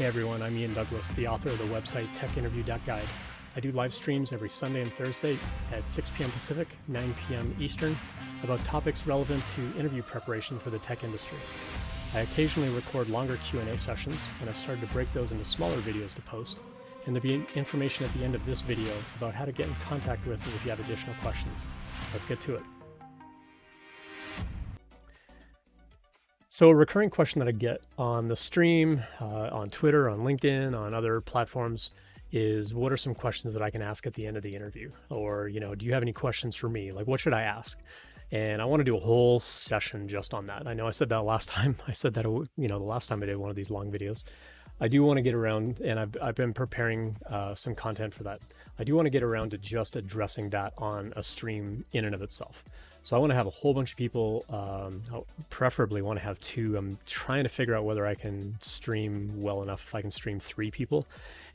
Hey everyone, I'm Ian Douglas, the author of the website techinterview.guide. I do live streams every Sunday and Thursday at 6 p.m. Pacific, 9 p.m. Eastern about topics relevant to interview preparation for the tech industry. I occasionally record longer Q&A sessions, and I've started to break those into smaller videos to post. And there'll be information at the end of this video about how to get in contact with me if you have additional questions. Let's get to it. So a recurring question that I get on the stream, on Twitter, on LinkedIn, on other platforms is, what are some questions that I can ask at the end of the interview? Or, do you have any questions for me? Like, what should I ask? And I want to do a whole session just on that. I know I said that last time. I said that, the last time I did one of these long videos. I do want to get around, and I've been preparing some content for that. I do want to get around to just addressing that on a stream in and of itself. So I want to have a whole bunch of people, preferably want to have two. I'm trying to figure out whether I can stream well enough, if I can stream 3 people,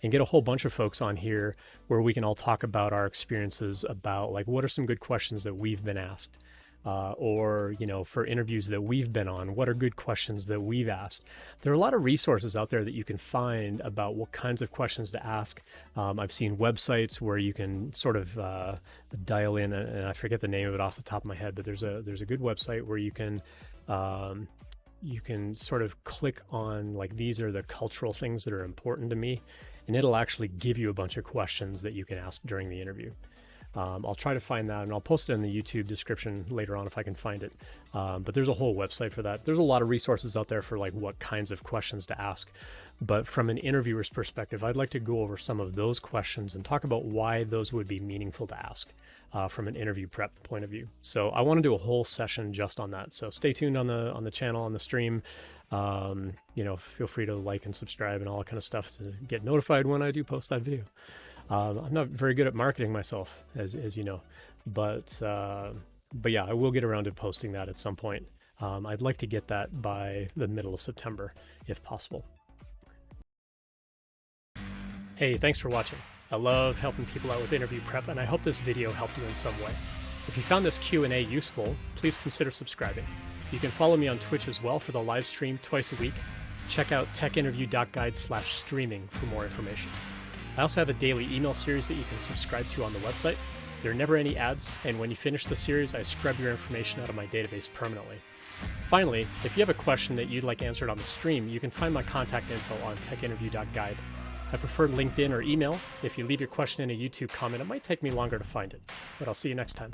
and get a whole bunch of folks on here where we can all talk about our experiences about, like, what are some good questions that we've been asked? Or, for interviews that we've been on, what are good questions that we've asked? There are a lot of resources out there that you can find about what kinds of questions to ask. I've seen websites where you can sort of dial in, and I forget the name of it off the top of my head, but there's a good website where you can sort of click on, like, these are the cultural things that are important to me, and it'll actually give you a bunch of questions that you can ask during the interview. I'll try to find that, and I'll post it in the YouTube description later on if I can find it. But there's a whole website for that. There's a lot of resources out there for, like, what kinds of questions to ask. But from an interviewer's perspective, I'd like to go over some of those questions and talk about why those would be meaningful to ask from an interview prep point of view. So I want to do a whole session just on that. So stay tuned on the channel, on the stream. Feel free to like and subscribe and all that kind of stuff to get notified when I do post that video. I'm not very good at marketing myself, as you know, but yeah, I will get around to posting that at some point. I'd like to get that by the middle of September, if possible. Hey, thanks for watching. I love helping people out with interview prep, and I hope this video helped you in some way. If you found this Q&A useful, please consider subscribing. You can follow me on Twitch as well for the live stream twice a week. Check out techinterview.guide/streaming for more information. I also have a daily email series that you can subscribe to on the website. There are never any ads, and when you finish the series, I scrub your information out of my database permanently. Finally, if you have a question that you'd like answered on the stream, you can find my contact info on techinterview.guide. I prefer LinkedIn or email. If you leave your question in a YouTube comment, it might take me longer to find it, but I'll see you next time.